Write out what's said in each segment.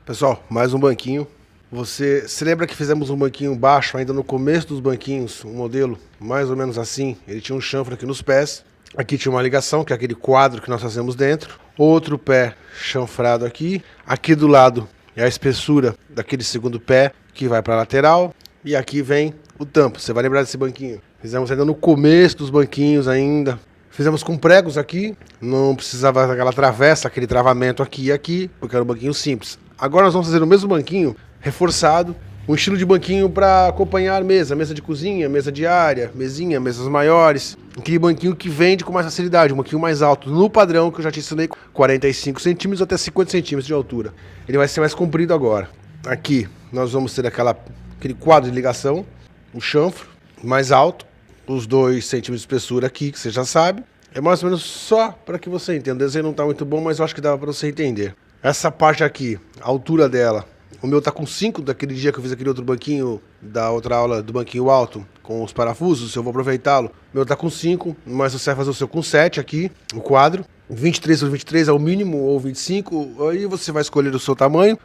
Pessoal, mais um banquinho. Você se lembra que fizemos um banquinho baixo, ainda no começo dos banquinhos, um modelo mais ou menos assim. Ele tinha um chanfre aqui nos pés. Aqui tinha uma ligação, que é aquele quadro que nós fazemos dentro. Outro pé chanfrado aqui. Aqui do lado é a espessura daquele segundo pé que vai para a lateral. E aqui vem o tampo. Você vai lembrar desse banquinho. Fizemos ainda no começo dos banquinhos ainda. Fizemos com pregos aqui, não precisava daquela travessa, aquele travamento aqui e aqui, porque era um banquinho simples. Agora nós vamos fazer o mesmo banquinho, reforçado, um estilo de banquinho para acompanhar mesa de cozinha, mesa de área, mesinha, mesas maiores. Aquele banquinho que vende com mais facilidade, um banquinho mais alto, no padrão que eu já te ensinei, 45 centímetros até 50 centímetros de altura. Ele vai ser mais comprido agora. Aqui nós vamos ter aquele quadro de ligação, o chanfro mais alto, os 2 centímetros de espessura aqui, que você já sabe. É mais ou menos só para que você entenda. O desenho não está muito bom, mas eu acho que dá para você entender. Essa parte aqui, a altura dela, o meu tá com 5, daquele dia que eu fiz aquele outro banquinho, da outra aula do banquinho alto, com os parafusos, eu vou aproveitá-lo. O meu tá com 5, mas você vai fazer o seu com 7 aqui, o quadro. 23 por 23 é o mínimo, ou 25, aí você vai escolher o seu tamanho,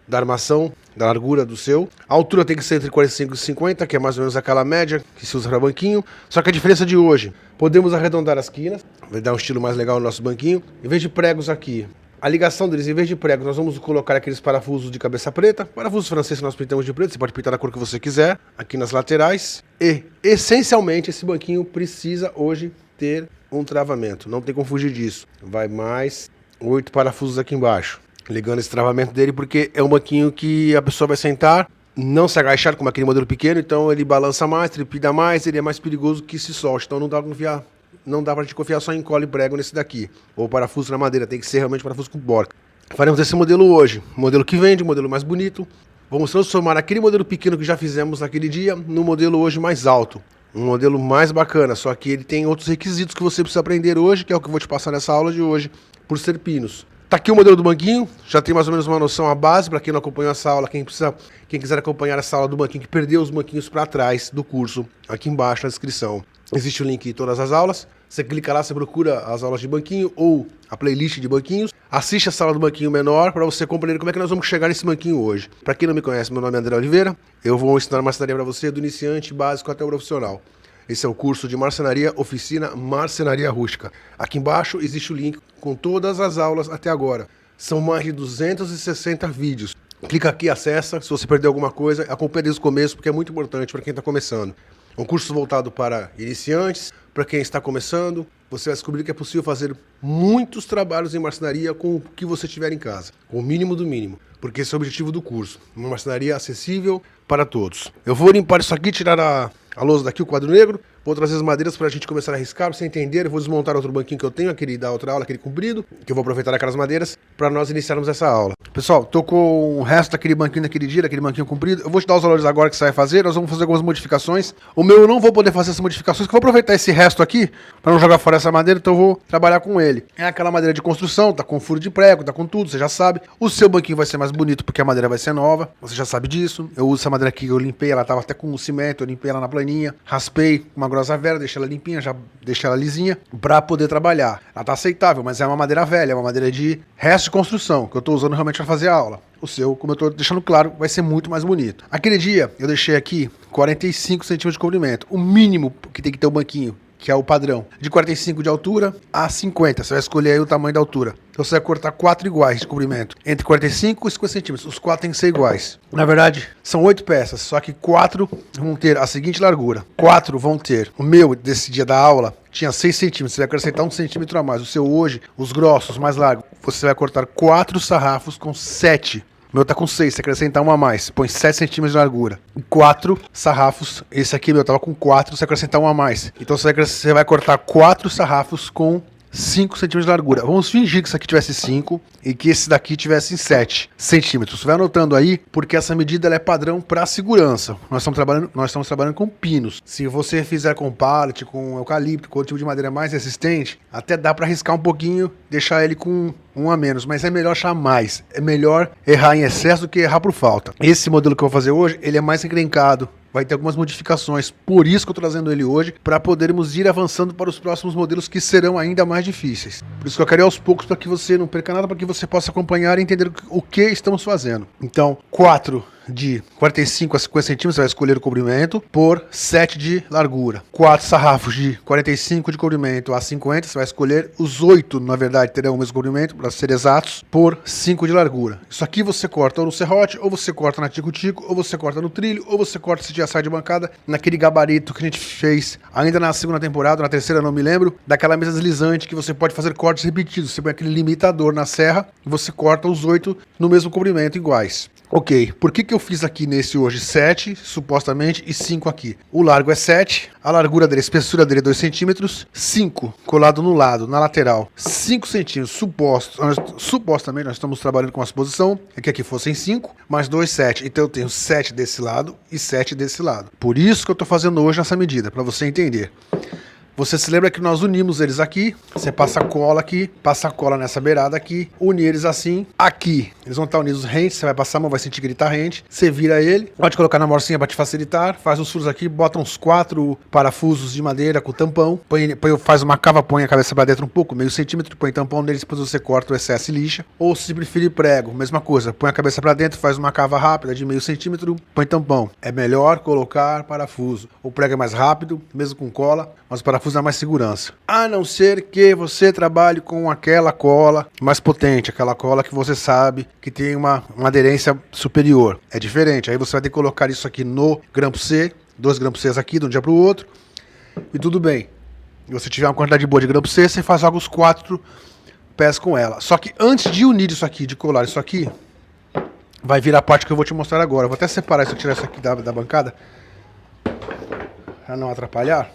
da armação, da largura do seu. A altura tem que ser entre 45 e 50, que é mais ou menos aquela média que se usa para banquinho. Só que a diferença de hoje, podemos arredondar as quinas, vai dar um estilo mais legal no nosso banquinho. Em vez de pregos aqui, a ligação deles, em vez de pregos, nós vamos colocar aqueles parafusos de cabeça preta. Parafusos franceses que nós pintamos de preto, você pode pintar da cor que você quiser, aqui nas laterais. E, essencialmente, esse banquinho precisa hoje ter um travamento, não tem como fugir disso. Vai mais 8 parafusos aqui embaixo, ligando esse travamento dele, porque é um banquinho que a pessoa vai sentar, não se agachar como aquele modelo pequeno, então ele balança mais, trepida mais, ele é mais perigoso que se solte, então não dá pra te confiar só em cola e prego nesse daqui, ou parafuso na madeira, tem que ser realmente parafuso com borca. Faremos esse modelo hoje, modelo que vende, modelo mais bonito. Vamos transformar aquele modelo pequeno que já fizemos naquele dia, no modelo hoje mais alto. Um modelo mais bacana, só que ele tem outros requisitos que você precisa aprender hoje, que é o que eu vou te passar nessa aula de hoje, por ser pinos. Tá aqui o modelo do banquinho, já tem mais ou menos uma noção, a base, para quem não acompanhou essa aula, quem quiser acompanhar essa aula do banquinho, que perdeu os banquinhos para trás do curso, aqui embaixo na descrição. Existe o link em todas as aulas, você clica lá, você procura as aulas de banquinho ou a playlist de banquinhos, assiste essa aula do banquinho menor para você compreender como é que nós vamos chegar nesse banquinho hoje. Para quem não me conhece, meu nome é André Oliveira, eu vou ensinar marcenaria para você do iniciante básico até o profissional. Esse é o curso de marcenaria, oficina Marcenaria Rústica. Aqui embaixo existe o link com todas as aulas até agora. São mais de 260 vídeos. Clica aqui, acessa, se você perdeu alguma coisa, acompanhe desde o começo, porque é muito importante para quem está começando. É um curso voltado para iniciantes, para quem está começando. Você vai descobrir que é possível fazer muitos trabalhos em marcenaria com o que você tiver em casa, com o mínimo do mínimo, porque esse é o objetivo do curso, uma marcenaria acessível para todos. Eu vou limpar isso aqui, tirar a lousa daqui, o quadro negro, vou trazer as madeiras para a gente começar a riscar, para você entender. Eu vou desmontar outro banquinho que eu tenho, aquele da outra aula, aquele comprido, que eu vou aproveitar aquelas madeiras para nós iniciarmos essa aula. Pessoal, tô com o resto daquele banquinho daquele dia, daquele banquinho comprido. Eu vou te dar os valores agora que você vai fazer, nós vamos fazer algumas modificações. O meu eu não vou poder fazer essas modificações, que eu vou aproveitar esse resto aqui, para não jogar fora essa madeira, então eu vou trabalhar com ele. É aquela madeira de construção, tá com furo de prego, tá com tudo, você já sabe. O seu banquinho vai ser mais bonito porque a madeira vai ser nova, você já sabe disso. Eu uso essa madeira aqui, eu limpei, ela tava até com cimento, eu limpei ela na planinha, raspei com uma grossa vera, deixei ela limpinha, já deixei ela lisinha, pra poder trabalhar. Ela tá aceitável, mas é uma madeira velha, é uma madeira de resto de construção, que eu tô usando realmente pra fazer a aula. O seu, como eu tô deixando claro, vai ser muito mais bonito. Aquele dia, eu deixei aqui 45 centímetros de comprimento, o mínimo que tem que ter o banquinho, que é o padrão, de 45 de altura a 50. Você vai escolher aí o tamanho da altura. Então você vai cortar 4 iguais de comprimento, entre 45 e 50 centímetros. Os 4 têm que ser iguais. Na verdade, são 8 peças, só que 4 vão ter a seguinte largura. 4 vão ter, o meu desse dia da aula, tinha 6 centímetros, você vai acrescentar 1 centímetro a mais. O seu hoje, os grossos, mais largos, você vai cortar 4 sarrafos com 7. O meu tá com 6, você acrescentar uma a mais, põe 7 centímetros de largura. 4 sarrafos, esse aqui meu tava com 4, você acrescentar uma a mais. Então você vai cortar 4 sarrafos com 5 centímetros de largura. Vamos fingir que isso aqui tivesse 5 e que esse daqui tivesse 7 centímetros. Você vai anotando aí, porque essa medida ela é padrão para segurança. Nós estamos trabalhando com pinos. Se você fizer com pallet, com eucalipto, com outro tipo de madeira mais resistente, até dá para arriscar um pouquinho, deixar ele com um a menos, mas é melhor achar mais. É melhor errar em excesso do que errar por falta. Esse modelo que eu vou fazer hoje, ele é mais encrencado. vai ter algumas modificações, por isso que eu tô trazendo ele hoje, para podermos ir avançando para os próximos modelos que serão ainda mais difíceis. Por isso que eu quero ir aos poucos, para que você não perca nada, para que você possa acompanhar e entender o que estamos fazendo. Então, 4 de 45 a 50 centímetros, você vai escolher o comprimento por 7 de largura. 4 sarrafos de 45 de comprimento a 50, você vai escolher os 8, na verdade, terão o mesmo comprimento, para ser exatos, por 5 de largura. Isso aqui você corta ou no serrote, ou você corta na tico-tico, ou você corta no trilho, ou você corta se já sai de bancada, naquele gabarito que a gente fez ainda na segunda temporada, na terceira não me lembro, daquela mesa deslizante que você pode fazer cortes repetidos. Você põe aquele limitador na serra e você corta os 8 no mesmo comprimento iguais. Ok, por que eu fiz aqui nesse hoje 7, supostamente, e 5 aqui? O largo é 7, a largura dele, a espessura dele é 2 centímetros, 5 colado no lado, na lateral, 5 centímetros, supostamente nós estamos trabalhando com a suposição, é que aqui fossem 5, mais 2, 7, então eu tenho 7 desse lado e 7 desse lado. Por isso que eu estou fazendo hoje essa medida, para você entender. Você se lembra que nós unimos eles aqui, você passa a cola aqui, passa a cola nessa beirada aqui, une eles assim, aqui, eles vão estar unidos rente, você vai passar a mão, vai sentir gritar rente, você vira ele, pode colocar na morcinha para te facilitar, faz os furos aqui, bota uns 4 parafusos de madeira com tampão, faz uma cava, põe a cabeça para dentro um pouco, meio centímetro, põe tampão neles, depois você corta o excesso e lixa, ou se preferir prego, mesma coisa, põe a cabeça para dentro, faz uma cava rápida de meio centímetro, põe tampão. É melhor colocar parafuso, o prego é mais rápido, mesmo com cola, mas o parafuso dá mais segurança. A não ser que você trabalhe com aquela cola mais potente, aquela cola que você sabe que tem uma aderência superior. É diferente, aí você vai ter que colocar isso aqui no grampo C, 2 grampos C aqui, de um dia para o outro, e tudo bem. Se você tiver uma quantidade boa de grampo C, você faz logo os 4 pés com ela. Só que antes de unir isso aqui, de colar isso aqui, vai vir a parte que eu vou te mostrar agora. Eu vou até separar isso, tirar isso aqui da bancada, para não atrapalhar.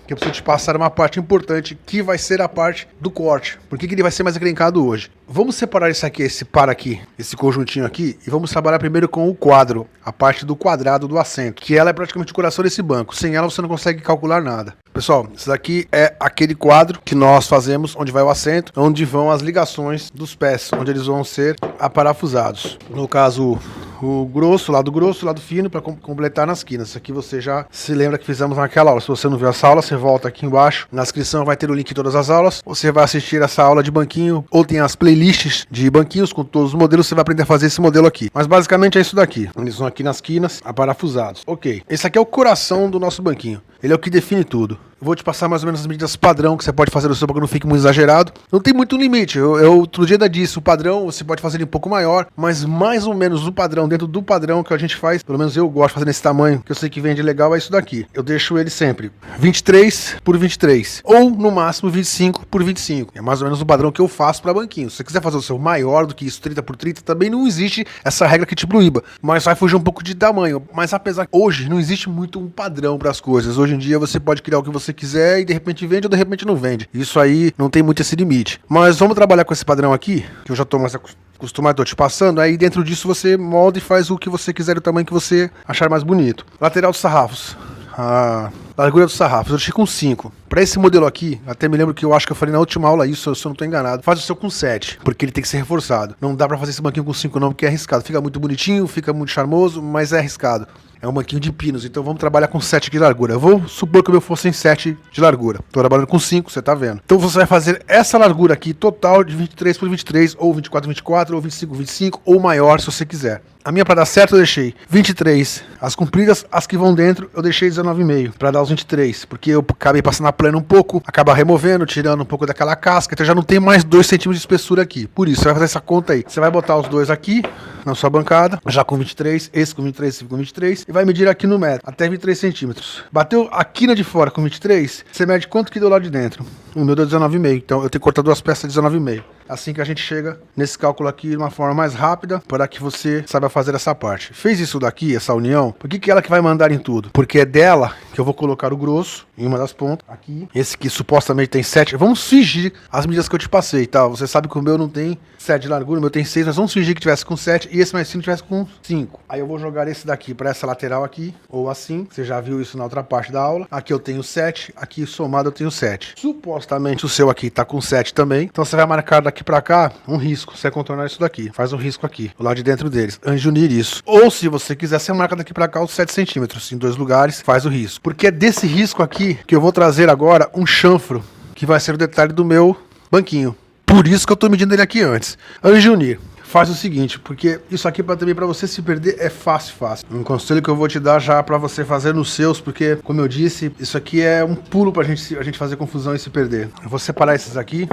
Que eu preciso te passar uma parte importante, que vai ser a parte do corte. Por que ele vai ser mais encrencado hoje? Vamos separar isso aqui, esse par aqui, esse conjuntinho aqui, e vamos trabalhar primeiro com o quadro, a parte do quadrado do assento, que ela é praticamente o coração desse banco. Sem ela você não consegue calcular nada. Pessoal, isso daqui é aquele quadro que nós fazemos, onde vai o assento, onde vão as ligações dos pés, onde eles vão ser aparafusados. No caso, o grosso, lado fino, para completar nas quinas. Isso aqui você já se lembra que fizemos naquela aula. Se você não viu essa aula, você volta aqui embaixo. Na descrição vai ter o link de todas as aulas. Você vai assistir essa aula de banquinho, ou tem as playlists de banquinhos com todos os modelos, você vai aprender a fazer esse modelo aqui. Mas basicamente é isso daqui. Eles vão aqui nas quinas, aparafusados. Ok, esse aqui é o coração do nosso banquinho. Ele é o que define tudo. Eu vou te passar mais ou menos as medidas padrão que você pode fazer no seu, para que não fique muito exagerado. Não tem muito limite. Eu outro dia ainda disse, o padrão você pode fazer ele um pouco maior, mas mais ou menos o padrão, dentro do padrão que a gente faz, pelo menos eu gosto de fazer nesse tamanho, que eu sei que vende legal, é isso daqui. Eu deixo ele sempre 23 por 23, ou no máximo 25 por 25. É mais ou menos o padrão que eu faço para banquinho. Se você quiser fazer o seu maior do que isso, 30 por 30, também não existe essa regra que te proíba, mas vai fugir um pouco de tamanho. Mas apesar que hoje não existe muito um padrão para as coisas. Hoje em dia você pode criar o que você quiser e de repente vende ou de repente não vende. Isso aí não tem muito esse limite. Mas vamos trabalhar com esse padrão aqui, que eu já estou mais acostumado, tô te passando. Aí dentro disso você molda e faz o que você quiser, o tamanho que você achar mais bonito. Lateral dos sarrafos. A largura dos sarrafos, eu deixei com 5. Para esse modelo aqui, até me lembro que eu acho que eu falei na última aula isso, se eu não estou enganado, faz o seu com 7, porque ele tem que ser reforçado. Não dá para fazer esse banquinho com 5 não, porque é arriscado. Fica muito bonitinho, fica muito charmoso, mas é arriscado. É um banquinho de pinos, então vamos trabalhar com 7 de largura. Eu vou supor que o meu fosse em 7 de largura. Tô trabalhando com 5, você tá vendo. Então você vai fazer essa largura aqui total de 23 por 23, ou 24 por 24, ou 25 por 25, ou maior se você quiser. A minha, para dar certo, eu deixei 23. As compridas, as que vão dentro, eu deixei 19,5 para dar os 23, porque eu acabei passando a plana um pouco, acaba removendo, tirando um pouco daquela casca, então já não tem mais 2 centímetros de espessura aqui. Por isso, você vai fazer essa conta aí. Você vai botar os dois aqui na sua bancada, já com 23, esse com 23, esse com 23, e vai medir aqui no metro, até 23 centímetros. Bateu a quina de fora com 23, você mede quanto que deu lá de dentro? O meu deu 19,5, então eu tenho que cortar 2 peças de 19,5. Assim que a gente chega nesse cálculo aqui de uma forma mais rápida, para que você saiba fazer essa parte. Fez isso daqui, essa união, por que ela que vai mandar em tudo? Porque é dela que eu vou colocar o grosso em uma das pontas, aqui. Esse que supostamente tem 7, vamos fingir as medidas que eu te passei, tá? Você sabe que o meu não tem 7 de largura, o meu tem 6, mas vamos fingir que tivesse com 7 e esse mais 5 tivesse com 5. Aí eu vou jogar esse daqui para essa lateral aqui, ou assim, você já viu isso na outra parte da aula. Aqui eu tenho 7, aqui somado eu tenho 7. Supostamente o seu aqui tá com 7 também, então você vai marcar daqui daqui pra cá um risco. Você vai contornar isso daqui. Faz um risco aqui, do lado de dentro deles, antes de unir isso. Ou se você quiser, você marca daqui pra cá os 7 centímetros. Em 2 lugares, faz o risco. Porque é desse risco aqui que eu vou trazer agora um chanfro, que vai ser o detalhe do meu banquinho. Por isso que eu tô medindo ele aqui antes. Antes de unir, faz o seguinte, porque isso aqui também para você se perder é fácil. Um conselho que eu vou te dar já para você fazer nos seus, porque, como eu disse, isso aqui é um pulo pra gente fazer confusão e se perder. Eu vou separar esses aqui.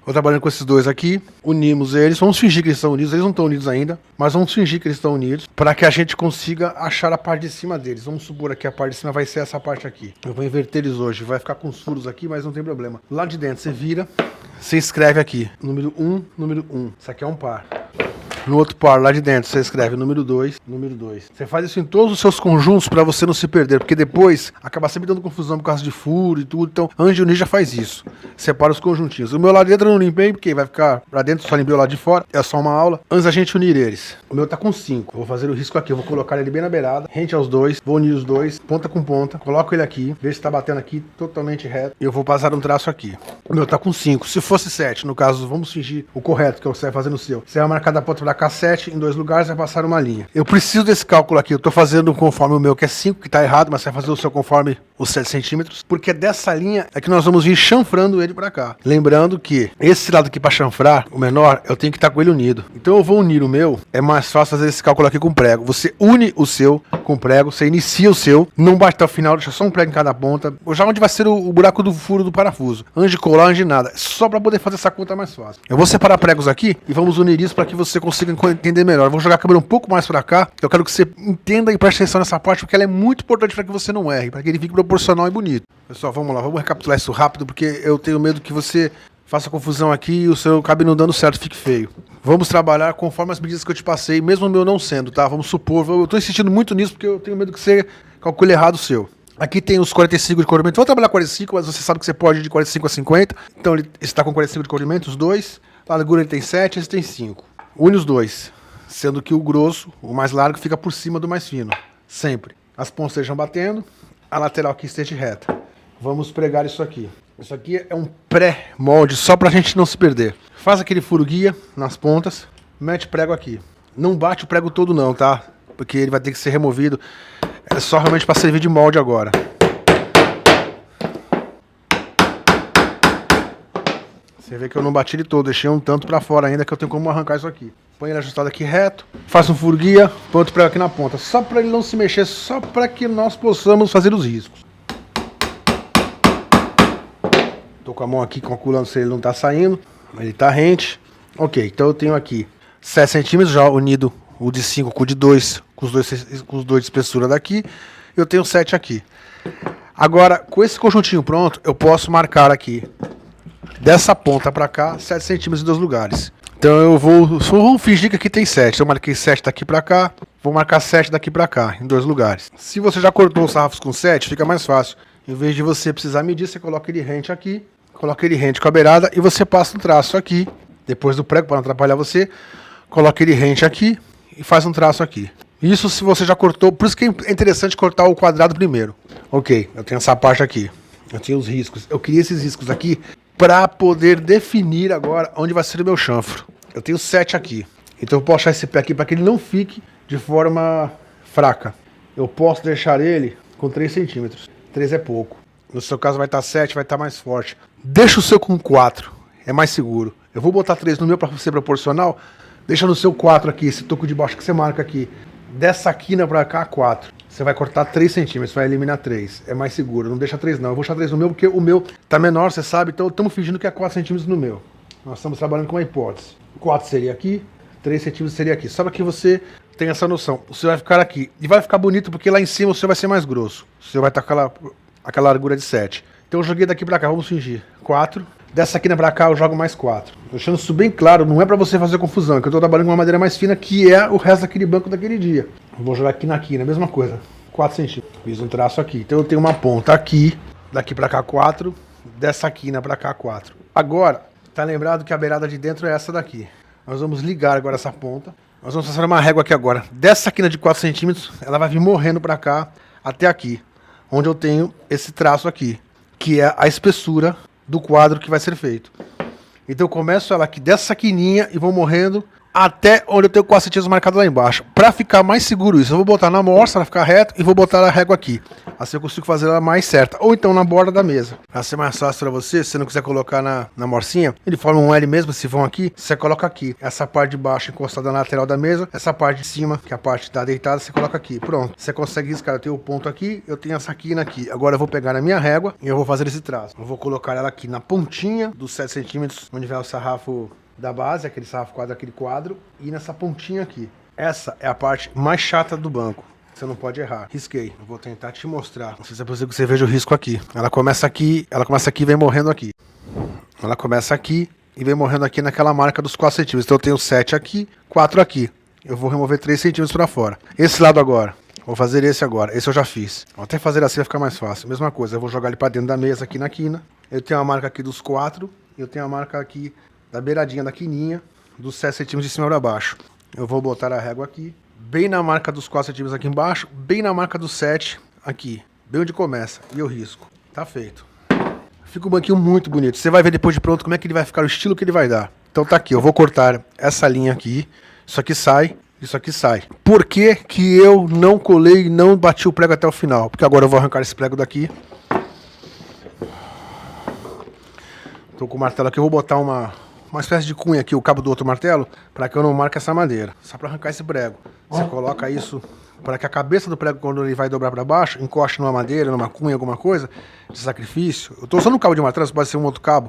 Vou trabalhando com esses dois aqui, unimos eles, vamos fingir que eles estão unidos, eles não estão unidos ainda, mas vamos fingir que eles estão unidos, para que a gente consiga achar a parte de cima deles. Vamos supor aqui a parte de cima vai ser essa parte aqui. Eu vou inverter eles hoje, vai ficar com os furos aqui, mas não tem problema. Lá de dentro você vira, você escreve aqui, número 1, número 1. Isso aqui é um par. No outro par, lá de dentro, você escreve número 2, número 2. Você faz isso em todos os seus conjuntos para você não se perder, porque depois acaba sempre dando confusão por causa de furo e tudo. Então, antes de unir, já faz isso. Separa os conjuntinhos. O meu lado de dentro eu não limpei, porque vai ficar lá dentro, só limpei o lado de fora. É só uma aula. Antes da gente unir eles. O meu tá com 5. Vou fazer o risco aqui. Eu vou colocar ele bem na beirada, rente aos dois. Vou unir os dois, ponta com ponta. Coloco ele aqui, vejo se tá batendo aqui totalmente reto. E eu vou passar um traço aqui. O meu tá com 5. Se fosse 7, no caso, vamos fingir o correto, que você vai fazer no seu. Você vai marcar da ponta pra cá 7, em 2 lugares, vai passar uma linha. Eu preciso desse cálculo aqui. Eu tô fazendo conforme o meu, que é 5, que tá errado, mas você vai fazer o seu conforme os 7 centímetros. Porque dessa linha é que nós vamos vir chanfrando ele pra cá. Lembrando que esse lado aqui pra chanfrar, o menor, eu tenho que estar com ele unido. Então eu vou unir o meu. É mais fácil fazer esse cálculo aqui com prego. Você une o seu com prego, você inicia o seu, não bate até o final, deixa só um prego em cada ponta. Já onde vai ser o buraco do furo do parafuso. Antes de colar, antes de nada. Só pra poder fazer essa conta mais fácil. Eu vou separar pregos aqui e vamos unir isso para que você consiga entender melhor. Eu vou jogar a câmera um pouco mais pra cá. Eu quero que você entenda e preste atenção nessa parte, porque ela é muito importante para que você não erre, para que ele fique proporcional e bonito. Pessoal, vamos lá, vamos recapitular isso rápido, porque eu tenho medo que você faça confusão aqui e o seu acabe não dando certo, fique feio. Vamos trabalhar conforme as medidas que eu te passei, mesmo o meu não sendo, tá? Vamos supor, eu tô insistindo muito nisso porque eu tenho medo que você calcule errado o seu. Aqui tem os 45 de corrimento. Vou trabalhar 45, mas você sabe que você pode ir de 45 a 50. Então ele está com 45 de corrimento, os dois. A largura ele tem 7, esse tem 5. Une os dois, sendo que o grosso, o mais largo, fica por cima do mais fino. Sempre. As pontas estejam batendo, a lateral aqui esteja reta. Vamos pregar isso aqui. Isso aqui é um pré-molde, só pra gente não se perder. Faz aquele furo guia nas pontas, mete prego aqui. Não bate o prego todo não, tá? Porque ele vai ter que ser removido. É só realmente para servir de molde agora. Você vê que eu não bati ele todo, deixei um tanto para fora ainda, que eu tenho como arrancar isso aqui. Põe ele ajustado aqui reto, faça um furo guia, põe outro prego aqui na ponta. Só para ele não se mexer, só para que nós possamos fazer os riscos. Tô com a mão aqui calculando se ele não tá saindo. Ele tá rente. Ok, então eu tenho aqui 7 centímetros já unido o de 5 com o de 2, com os dois de espessura daqui. Eu tenho 7 aqui. Agora, com esse conjuntinho pronto, eu posso marcar aqui, dessa ponta pra cá, 7 centímetros em 2 lugares. Então eu vamos fingir que aqui tem 7. Então eu marquei 7 daqui pra cá, vou marcar 7 daqui pra cá, em 2 lugares. Se você já cortou os sarrafos com 7, fica mais fácil. Em vez de você precisar medir, você coloca ele rente aqui, coloca ele rente com a beirada e você passa um traço aqui, depois do prego, para não atrapalhar você, coloca ele rente aqui e faz um traço aqui. Isso se você já cortou, por isso que é interessante cortar o quadrado primeiro. Ok, eu tenho essa parte aqui, eu tenho os riscos. Eu queria esses riscos aqui para poder definir agora onde vai ser o meu chanfro. Eu tenho 7 aqui, então eu posso achar esse pé aqui para que ele não fique de forma fraca. Eu posso deixar ele com 3 centímetros, 3 é pouco. No seu caso vai estar 7, vai estar mais forte. Deixa o seu com 4, é mais seguro. Eu vou botar 3 no meu para ser proporcional. Deixa no seu 4 aqui, esse toco de baixo que você marca aqui. Dessa quina pra cá, 4. Você vai cortar 3 centímetros, vai eliminar 3. É mais seguro, não deixa 3 não. Eu vou deixar 3 no meu porque o meu tá menor, você sabe. Então estamos fingindo que é 4 centímetros no meu. Nós estamos trabalhando com uma hipótese. 4 seria aqui, 3 centímetros seria aqui. Só para que você tenha essa noção. O seu vai ficar aqui. E vai ficar bonito porque lá em cima o seu vai ser mais grosso. O seu vai estar com aquela largura de 7. Então eu joguei daqui pra cá, vamos fingir. 4. Dessa quina pra cá eu jogo mais 4. Deixando isso bem claro, não é pra você fazer confusão, é que eu tô trabalhando com uma madeira mais fina, que é o resto daquele banco daquele dia. Vou jogar aqui na quina, mesma coisa. 4 centímetros. Fiz um traço aqui. Então eu tenho uma ponta aqui, daqui pra cá 4, dessa quina pra cá 4. Agora, tá lembrado que a beirada de dentro é essa daqui. Nós vamos ligar agora essa ponta. Nós vamos fazer uma régua aqui agora. Dessa quina de 4 centímetros, ela vai vir morrendo pra cá, até aqui. Onde eu tenho esse traço aqui, que é a espessura do quadro que vai ser feito. Então eu começo ela aqui dessa quininha e vou morrendo até onde eu tenho 4 centímetros marcado lá embaixo. Pra ficar mais seguro isso, eu vou botar na morsa, ela ficar reto, e vou botar a régua aqui. Assim eu consigo fazer ela mais certa. Ou então na borda da mesa. Vai ser mais fácil pra você, se você não quiser colocar na morsinha. Ele forma um L mesmo, se vão aqui, você coloca aqui. Essa parte de baixo encostada na lateral da mesa. Essa parte de cima, que é a parte da deitada, você coloca aqui. Pronto. Você consegue riscar. Eu tenho o ponto aqui, eu tenho essa quina aqui. Agora eu vou pegar na minha régua e eu vou fazer esse traço. Eu vou colocar ela aqui na pontinha dos 7 centímetros, onde vai o sarrafo da base, aquele sarrafo quadro, aquele quadro, e nessa pontinha aqui. Essa é a parte mais chata do banco. Você não pode errar. Risquei. Eu vou tentar te mostrar. Não sei se é possível que você veja o risco aqui. Ela começa aqui e vem morrendo aqui. Ela começa aqui e vem morrendo aqui naquela marca dos 4 centímetros. Então eu tenho 7 aqui, 4 aqui. Eu vou remover 3 centímetros para fora. Esse lado agora. Vou fazer esse agora. Esse eu já fiz. Vou até fazer assim vai ficar mais fácil. Mesma coisa. Eu vou jogar ele para dentro da mesa aqui na quina. Eu tenho a marca aqui dos 4. E eu tenho a marca aqui da beiradinha da quininha, dos 7 centímetros de cima para baixo. Eu vou botar a régua aqui, bem na marca dos 4 centímetros aqui embaixo, bem na marca dos 7 aqui, bem onde começa, e eu risco. Tá feito. Fica um banquinho muito bonito. Você vai ver depois de pronto como é que ele vai ficar, o estilo que ele vai dar. Então tá aqui, eu vou cortar essa linha aqui, isso aqui sai, isso aqui sai. Por que que eu não colei e não bati o prego até o final? Porque agora eu vou arrancar esse prego daqui. Tô com o martelo aqui, eu vou botar uma espécie de cunha aqui, o cabo do outro martelo, para que eu não marque essa madeira. Só para arrancar esse prego. Você coloca isso para que a cabeça do prego, quando ele vai dobrar para baixo, encoste numa madeira, numa cunha, alguma coisa de sacrifício. Eu tô usando um cabo de martelo, pode ser um outro cabo,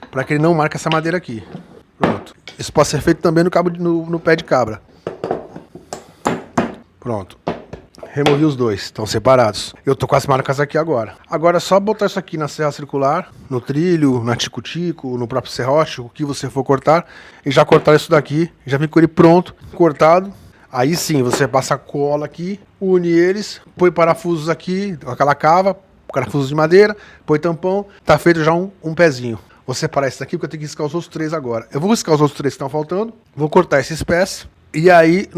para que ele não marque essa madeira aqui. Pronto. Isso pode ser feito também no cabo no pé de cabra. Pronto. Removi os dois, estão separados. Eu tô com as marcas aqui agora. Agora é só botar isso aqui na serra circular, no trilho, na tico-tico, no próprio serrote, o que você for cortar, e já cortar isso daqui, já vem com ele pronto, cortado. Aí sim, você passa a cola aqui, une eles, põe parafusos aqui, aquela cava, parafusos de madeira, põe tampão, tá feito já um pezinho. Vou separar esse daqui porque eu tenho que riscar os outros 3 agora. Eu vou riscar os outros 3 que estão faltando, vou cortar esses pés. E aí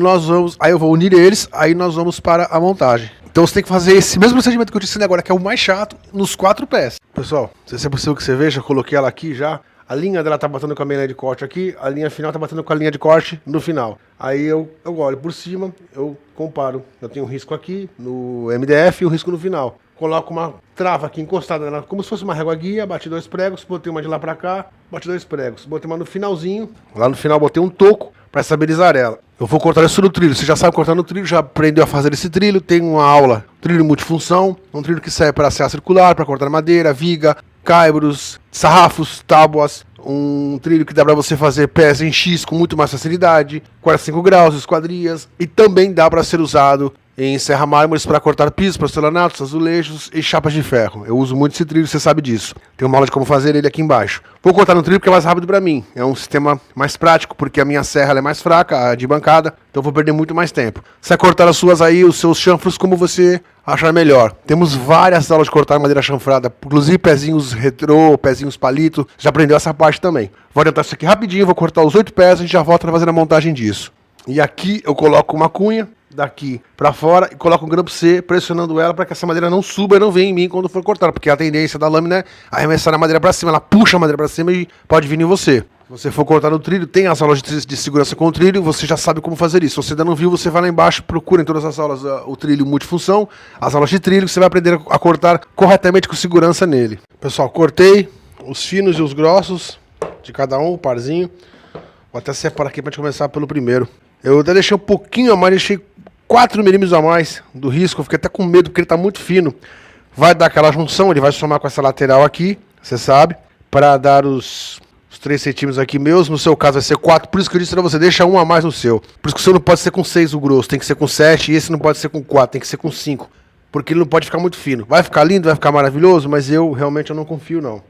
eu vou unir eles, aí nós vamos para a montagem. Então você tem que fazer esse mesmo procedimento que eu te ensinei agora, que é o mais chato, nos 4 pés. Pessoal, se é possível que você veja, eu coloquei ela aqui já. A linha dela tá batendo com a minha linha de corte aqui, a linha final tá batendo com a linha de corte no final. Aí eu olho por cima, eu comparo. Eu tenho um risco aqui no MDF e um risco no final. Coloco uma trava aqui encostada nela, como se fosse uma régua guia, bati 2 pregos, botei uma de lá pra cá, bati 2 pregos. Botei uma no finalzinho, lá no final botei um toco para estabilizar ela. Eu vou cortar isso no trilho. Você já sabe cortar no trilho, já aprendeu a fazer esse trilho. Tem uma aula, trilho multifunção, um trilho que serve para serra circular, para cortar madeira, viga, caibros, sarrafos, tábuas. Um trilho que dá para você fazer pés em X com muito mais facilidade, 45 graus, esquadrias, e também dá para ser usado em serra mármores para cortar pisos, porcelanatos, azulejos e chapas de ferro. Eu uso muito esse trilho, você sabe disso. Tem uma aula de como fazer ele aqui embaixo. Vou cortar no trilho porque é mais rápido para mim. É um sistema mais prático, porque a minha serra ela é mais fraca, a de bancada, então eu vou perder muito mais tempo. Você vai cortar as suas aí, os seus chanfros, como você achar melhor. Temos várias aulas de cortar madeira chanfrada, inclusive pezinhos retrô, pezinhos palito. Já aprendeu essa parte também. Vou adiantar isso aqui rapidinho, vou cortar os 8 pés, a gente já volta para fazer a montagem disso. E aqui eu coloco uma cunha daqui para fora e coloco um grampo C pressionando ela para que essa madeira não suba e não venha em mim quando for cortar, porque a tendência da lâmina é arremessar a madeira para cima, ela puxa a madeira para cima e pode vir em você. Se você for cortar no trilho, tem as aulas de segurança com o trilho, você já sabe como fazer isso. Se você ainda não viu, você vai lá embaixo, procura em todas as aulas o trilho multifunção, as aulas de trilho, você vai aprender a cortar corretamente com segurança nele. Pessoal, cortei os finos e os grossos de cada um, o parzinho. Vou até separar aqui para gente começar pelo primeiro. Eu até deixei um pouquinho a mais, deixei 4 milímetros a mais do risco, eu fiquei até com medo porque ele está muito fino. Vai dar aquela junção, ele vai somar com essa lateral aqui, você sabe, para dar os 3 centímetros aqui meus. No seu caso vai ser 4, por isso que eu disse para você, deixa um a mais no seu. Por isso que o seu não pode ser com 6 o grosso, tem que ser com 7, e esse não pode ser com 4, tem que ser com 5. Porque ele não pode ficar muito fino. Vai ficar lindo, vai ficar maravilhoso, mas eu realmente não confio não.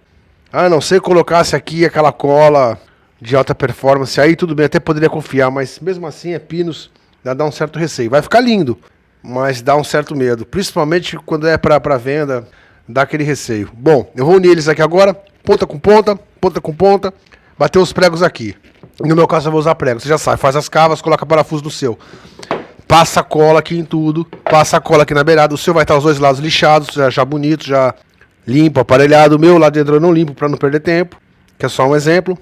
Ah, não sei, colocasse aqui aquela cola de alta performance, aí tudo bem, até poderia confiar, mas mesmo assim é pinos, dá um certo receio. Vai ficar lindo, mas dá um certo medo, principalmente quando é para venda, dá aquele receio. Bom, eu vou unir eles aqui agora, ponta com ponta, bater os pregos aqui. No meu caso eu vou usar prego, você já sabe, faz as cavas, coloca parafuso no seu. Passa cola aqui em tudo, passa cola aqui na beirada, o seu vai estar os dois lados lixados, já bonito, já limpo, aparelhado. O meu lá dentro eu não limpo para não perder tempo, que é só um exemplo.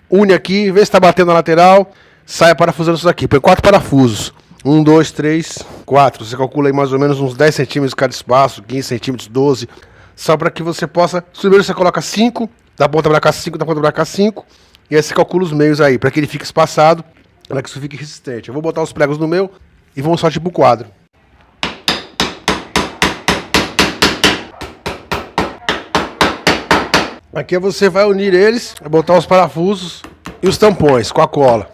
une aqui, vê se tá batendo na lateral, sai parafusando isso daqui. Põe 4 parafusos. 1, 2, 3, 4. Você calcula aí mais ou menos uns 10 centímetros cada espaço, 15 centímetros, 12. Só para que você possa... Primeiro você coloca 5, da ponta pra cá 5, da ponta pra cá 5. E aí você calcula os meios aí, para que ele fique espaçado, para que isso fique resistente. Eu vou botar os pregos no meu e vamos só tipo o quadro. Aqui você vai unir eles, vai botar os parafusos e os tampões com a cola.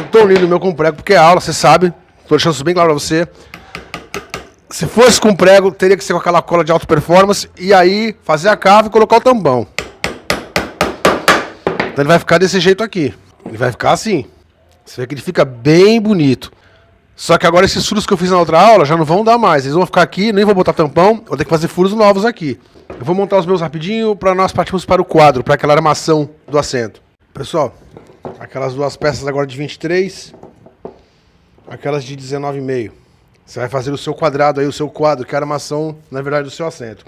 Eu tô unindo o meu com prego porque é aula, você sabe. Tô deixando isso bem claro pra você. Se fosse com prego, teria que ser com aquela cola de alta performance e aí fazer a cava e colocar o tampão. Então ele vai ficar desse jeito aqui. Ele vai ficar assim. Você vê que ele fica bem bonito. Só que agora esses furos que eu fiz na outra aula já não vão dar mais. Eles vão ficar aqui, nem vou botar tampão. Vou ter que fazer furos novos aqui. Eu vou montar os meus rapidinho para nós partirmos para o quadro, para aquela armação do assento. Pessoal, aquelas duas peças agora de 23, aquelas de 19,5. Você vai fazer o seu quadrado aí, o seu quadro, que é a armação, na verdade, do seu assento.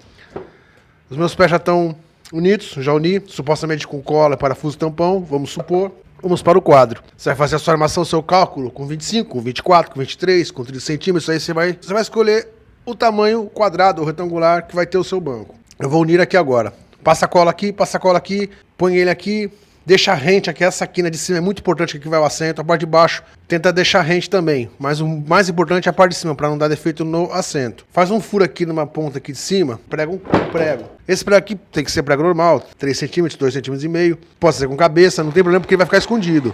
Os meus pés já estão unidos, já uni, supostamente com cola, parafuso, tampão, vamos supor. Vamos para o quadro. Você vai fazer a sua armação, o seu cálculo com 25, com 24, com 23, com 30 centímetros. Aí você vai escolher o tamanho quadrado ou retangular que vai ter o seu banco. Eu vou unir aqui agora. Passa a cola aqui, põe ele aqui, deixa rente aqui. Essa quina de cima é muito importante, que aqui vai o assento. A parte de baixo tenta deixar rente também. Mas o mais importante é a parte de cima, para não dar defeito no assento. Faz um furo aqui numa ponta aqui de cima, prega um prego. Esse prego aqui tem que ser prego normal, 3 centímetros, 2,5 centímetros. Pode ser com cabeça, não tem problema porque ele vai ficar escondido.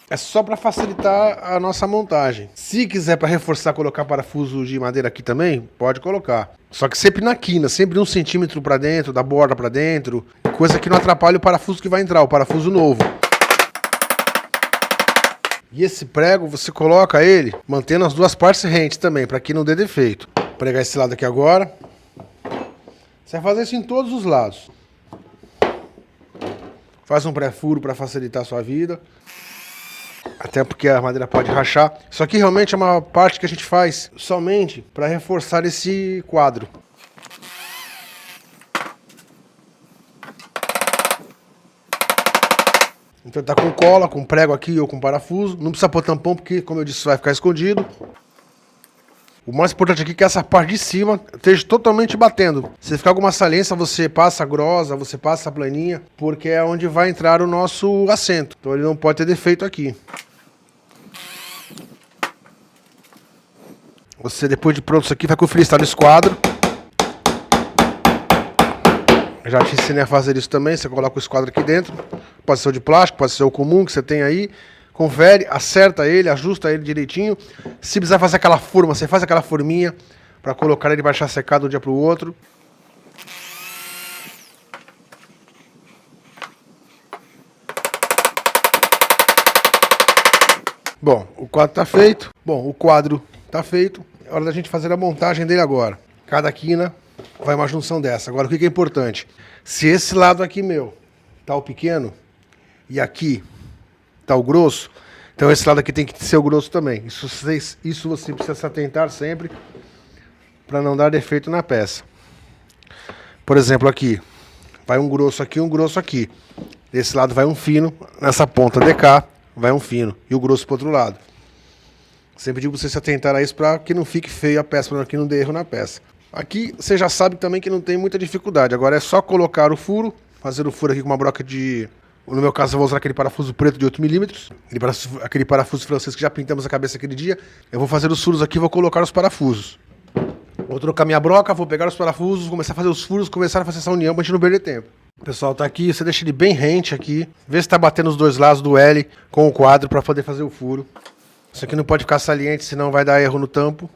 É só para facilitar a nossa montagem. Se quiser para reforçar, colocar parafuso de madeira aqui também, pode colocar. Só que sempre na quina, sempre 1 centímetro para dentro, da borda para dentro. Coisa que não atrapalha o parafuso que vai entrar, o parafuso novo. E esse prego, você coloca ele mantendo as duas partes rentes também, para que não dê defeito. Vou pregar esse lado aqui agora. Você vai fazer isso em todos os lados. Faz um pré-furo para facilitar a sua vida. Até porque a madeira pode rachar. Isso aqui realmente é uma parte que a gente faz somente para reforçar esse quadro. Então tá com cola, com prego aqui ou com parafuso. Não precisa pôr tampão porque, como eu disse, vai ficar escondido. O mais importante aqui é que essa parte de cima esteja totalmente batendo. Se ficar alguma saliência, você passa grossa, você passa planinha, porque é onde vai entrar o nosso assento. Então ele não pode ter defeito aqui. Você, depois de pronto isso aqui, vai conferir o estado desse quadro. Eu já te ensinei a fazer isso também. Você coloca o esquadro aqui dentro. Pode ser o de plástico, pode ser o comum que você tem aí. Confere, acerta ele, ajusta ele direitinho. Se precisar fazer aquela forma, você faz aquela forminha para colocar ele para deixar secado de um dia para o outro. Bom, o quadro está feito. Tá feito. É hora da gente fazer a montagem dele agora. Cada quina vai uma junção dessa. Agora, o que é importante? Se esse lado aqui meu tá o pequeno e aqui tá o grosso, então esse lado aqui tem que ser o grosso também. Isso você precisa se atentar sempre para não dar defeito na peça. Por exemplo, aqui vai um grosso aqui, um grosso aqui. Desse lado vai um fino, nessa ponta de cá vai um fino e o grosso para outro lado. Sempre digo para você se atentar a isso para que não fique feio a peça, para que não dê erro na peça. Aqui você já sabe também que não tem muita dificuldade. Agora é só colocar o furo, fazer o furo aqui com uma broca de... No meu caso eu vou usar aquele parafuso preto de 8 milímetros, aquele parafuso francês que já pintamos a cabeça aquele dia. Eu vou fazer os furos aqui e vou colocar os parafusos. Vou trocar minha broca, vou pegar os parafusos, começar a fazer os furos, começar a fazer essa união para a gente não perder tempo. Pessoal, tá aqui, você deixa ele bem rente aqui. Vê se tá batendo os dois lados do L com o quadro para poder fazer o furo. Isso aqui não pode ficar saliente, senão vai dar erro no tampo.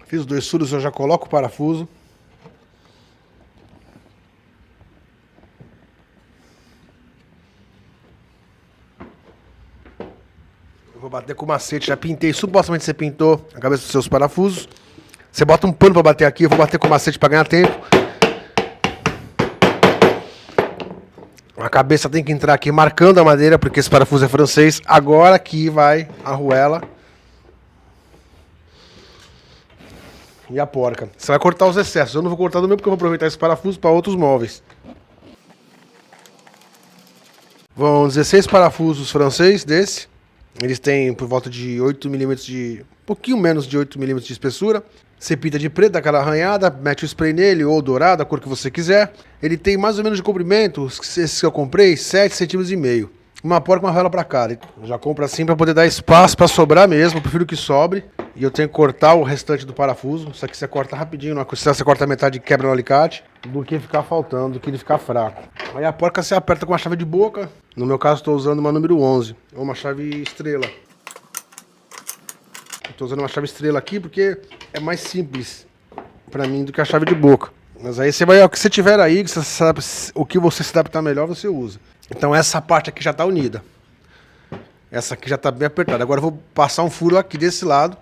Fiz os dois furos, eu já coloco o parafuso. bater com macete, já pintei, supostamente você pintou a cabeça dos seus parafusos. Você bota um pano pra bater aqui, eu vou bater com macete pra ganhar tempo. A cabeça tem que entrar aqui marcando a madeira, porque esse parafuso é francês. Agora aqui vai a arruela. E a porca. Você vai cortar os excessos. Eu não vou cortar do meu porque eu vou aproveitar esse parafuso para outros móveis. Vão 16 parafusos francês desse. Eles têm por volta de 8 mm de... um pouquinho menos de 8 mm de espessura. Você pinta de preto, dá aquela arranhada, mete o spray nele, ou dourado, a cor que você quiser. Ele tem mais ou menos de comprimento, esses que eu comprei, 7,5 cm. Uma porca, uma arruela pra cá. Já compro assim pra poder dar espaço pra sobrar mesmo, eu prefiro que sobre. E eu tenho que cortar o restante do parafuso. Isso aqui você corta rapidinho, numa costela você corta a metade e quebra no alicate. Do que ficar faltando, do que ele ficar fraco. Aí a porca você aperta com uma chave de boca. No meu caso estou usando uma número 11, ou uma chave estrela. Estou usando uma chave estrela aqui porque é mais simples pra mim do que a chave de boca. Mas aí você vai, o que você tiver aí, você sabe, o que você se adaptar melhor, você usa. Então essa parte aqui já está unida. Essa aqui já está bem apertada. Agora eu vou passar um furo aqui desse lado.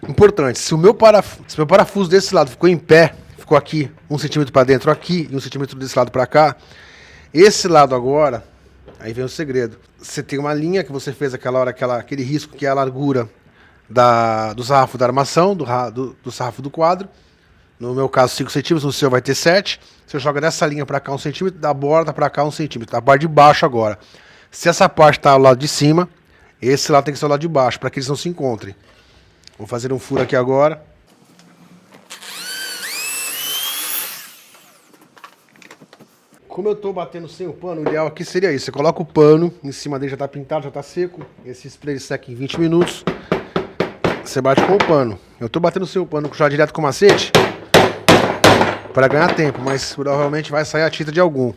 Importante, se o meu parafuso desse lado ficou em pé, ficou aqui 1 cm para dentro aqui e 1 cm desse lado para cá, esse lado agora, aí vem o segredo. Você tem uma linha que você fez aquela hora, aquele risco que é a largura do sarrafo da armação, do sarrafo do quadro. No meu caso 5 cm, no seu vai ter 7. Você joga dessa linha para cá 1 cm, da borda para cá 1 cm, da parte de baixo agora. Se essa parte está ao lado de cima, esse lado tem que ser ao lado de baixo, para que eles não se encontrem. Vou fazer um furo aqui agora. Como eu estou batendo sem o pano, o ideal aqui seria isso. Você coloca o pano, em cima dele já está pintado, já está seco. Esse spray seca em 20 minutos. Você bate com o pano. Eu estou batendo sem o pano já direto com o macete para ganhar tempo, mas provavelmente vai sair a tinta de algum.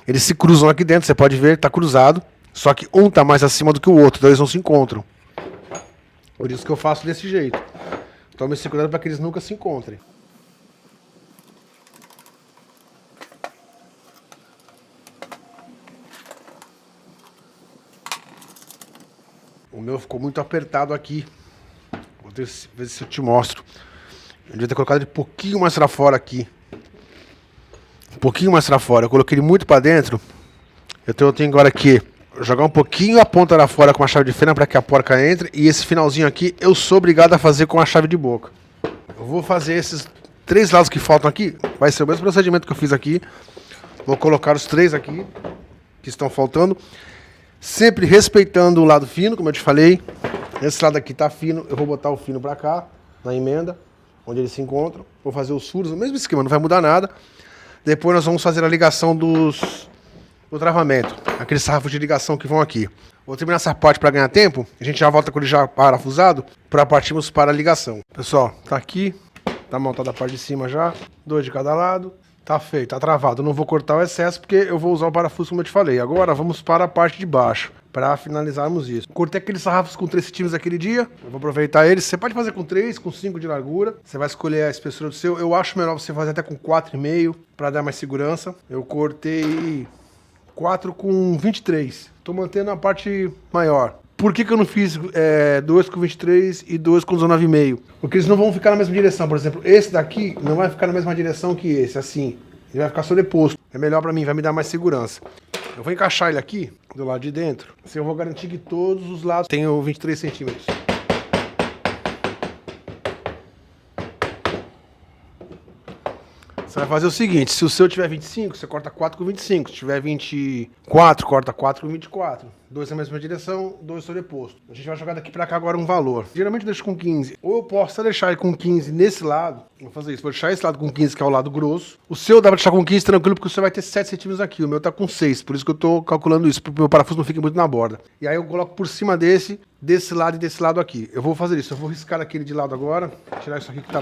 Eles se cruzam aqui dentro, você pode ver, está cruzado. Só que um está mais acima do que o outro, então eles não se encontram. Por isso que eu faço desse jeito. Tome esse cuidado para que eles nunca se encontrem. O meu ficou muito apertado aqui. Vou ver se eu te mostro. Eu devia ter colocado ele um pouquinho mais para fora aqui. Um pouquinho mais para fora. Eu coloquei ele muito para dentro. Eu tenho agora aqui jogar um pouquinho a ponta lá fora com a chave de fenda para que a porca entre. E esse finalzinho aqui eu sou obrigado a fazer com a chave de boca. Eu vou fazer esses 3 lados que faltam aqui. Vai ser o mesmo procedimento que eu fiz aqui. Vou colocar os 3 aqui que estão faltando. Sempre respeitando o lado fino, como eu te falei. Esse lado aqui tá fino. Eu vou botar o fino para cá, na emenda, onde eles se encontram. Vou fazer os furos, o mesmo esquema, não vai mudar nada. Depois nós vamos fazer a ligação do travamento, aqueles sarrafos de ligação que vão aqui. Vou terminar essa parte para ganhar tempo. A gente já volta com ele já parafusado para partirmos para a ligação. Pessoal, tá aqui, tá montado a parte de cima já, 2 de cada lado. Tá feito, tá travado. Eu não vou cortar o excesso porque eu vou usar o parafuso como eu te falei. Agora vamos para a parte de baixo para finalizarmos isso. Cortei aqueles sarrafos com 3 centímetros aquele dia. Eu vou aproveitar eles. Você pode fazer com 3, com 5 de largura. Você vai escolher a espessura do seu. Eu acho melhor você fazer até com 4,5 para dar mais segurança. Eu cortei 4 com 23. Tô mantendo a parte maior. Por que eu não fiz 2 com 23 e 2 com 19,5? Porque eles não vão ficar na mesma direção. Por exemplo, esse daqui não vai ficar na mesma direção que esse, assim. Ele vai ficar sobreposto. É melhor pra mim, vai me dar mais segurança. Eu vou encaixar ele aqui, do lado de dentro. Assim eu vou garantir que todos os lados tenham 23 centímetros. Você vai fazer o seguinte, se o seu tiver 25, você corta 4 com 25. Se tiver 24, corta 4 com 24. 2 na mesma direção, 2 sobreposto. A gente vai jogar daqui pra cá agora um valor. Geralmente eu deixo com 15. Ou eu posso deixar ele com 15 nesse lado. Vou fazer isso, vou deixar esse lado com 15, que é o lado grosso. O seu dá pra deixar com 15 tranquilo, porque o seu vai ter 7 centímetros aqui. O meu tá com 6, por isso que eu tô calculando isso, para o meu parafuso não fique muito na borda. E aí eu coloco por cima desse lado e desse lado aqui. Eu vou fazer isso, eu vou riscar aquele de lado agora. Tirar isso aqui que tá...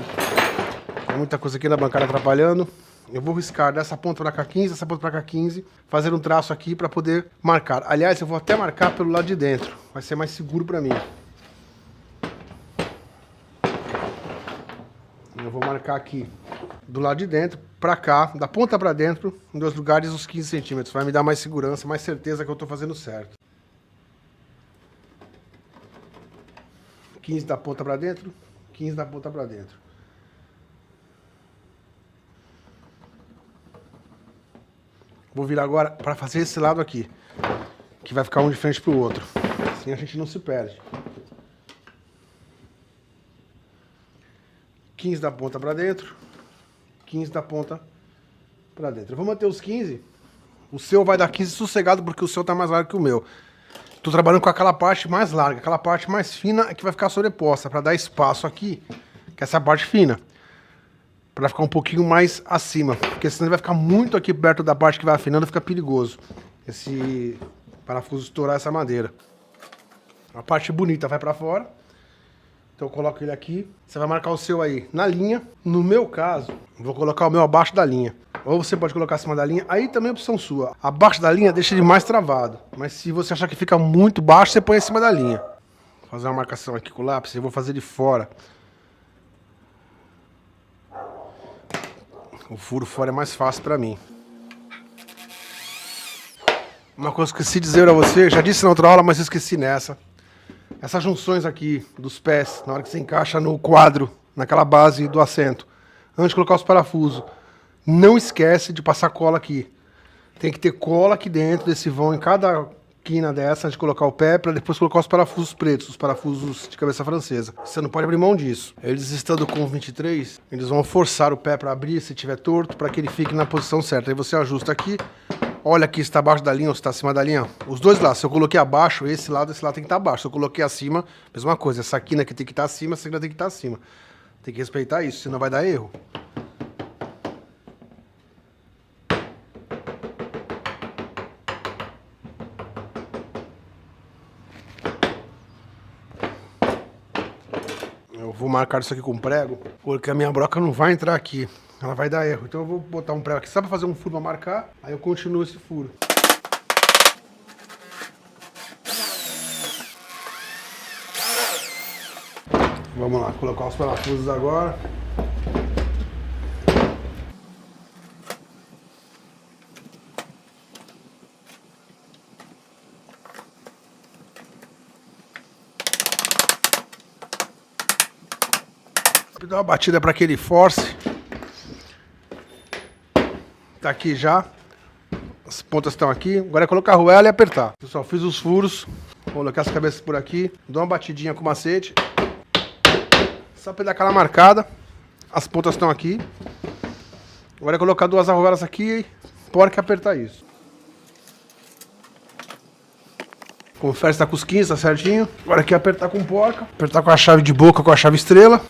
Tem muita coisa aqui na bancada atrapalhando. Eu vou riscar dessa ponta para cá 15, dessa ponta para cá 15, fazer um traço aqui para poder marcar. Aliás, eu vou até marcar pelo lado de dentro, vai ser mais seguro para mim. Eu vou marcar aqui do lado de dentro para cá, da ponta para dentro, em 2 lugares os 15 centímetros. Vai me dar mais segurança, mais certeza que eu estou fazendo certo. 15 da ponta pra dentro, 15 da ponta pra dentro. Vou virar agora para fazer esse lado aqui, que vai ficar um de frente pro outro. Assim a gente não se perde. 15 da ponta pra dentro, 15 da ponta pra dentro. Eu vou manter os 15. O seu vai dar 15 sossegado, porque o seu tá mais largo que o meu. Tô trabalhando com aquela parte mais larga, aquela parte mais fina é que vai ficar sobreposta, para dar espaço aqui, que é essa parte fina. Para ficar um pouquinho mais acima, porque senão ele vai ficar muito aqui perto da parte que vai afinando, fica perigoso esse parafuso estourar essa madeira. A parte bonita vai para fora, então eu coloco ele aqui. Você vai marcar o seu aí na linha. No meu caso, vou colocar o meu abaixo da linha, ou você pode colocar acima da linha, aí também é opção sua. Abaixo da linha deixa ele mais travado, mas se você achar que fica muito baixo, você põe acima da linha. Vou fazer uma marcação aqui com o lápis, eu vou fazer de fora. O furo fora é mais fácil pra mim. Uma coisa que eu esqueci de dizer pra você, já disse na outra aula, mas eu esqueci nessa. Essas junções aqui dos pés, na hora que você encaixa no quadro, naquela base do assento, antes de colocar os parafusos, não esquece de passar cola aqui. Tem que ter cola aqui dentro desse vão, em cada quina dessa, antes de colocar o pé, para depois colocar os parafusos pretos, os parafusos de cabeça francesa. Você não pode abrir mão disso. Eles estando com 23, eles vão forçar o pé para abrir, se tiver torto, para que ele fique na posição certa. Aí você ajusta aqui, olha aqui se está abaixo da linha ou se está acima da linha. Os dois lados, se eu coloquei abaixo, esse lado tem que estar abaixo. Se eu coloquei acima, mesma coisa. Essa quina aqui tem que estar acima, essa quina tem que estar acima. Tem que respeitar isso, senão vai dar erro. Eu vou marcar isso aqui com prego, porque a minha broca não vai entrar aqui. Ela vai dar erro. Então eu vou botar um prego aqui só para fazer um furo para marcar. Aí eu continuo esse furo. Vamos lá, colocar os parafusos agora. Vou dar uma batida para que ele force. Tá aqui já. As pontas estão aqui. Agora é colocar a arruela e apertar. Pessoal, fiz os furos. Vou colocar as cabeças por aqui. Dou uma batidinha com o macete. Só para dar aquela marcada. As pontas estão aqui. Agora é colocar duas arruelas aqui. Porca e apertar isso. Confere se tá com os 15, tá certinho. Agora aqui é apertar com porca. Apertar com a chave de boca, com a chave estrela.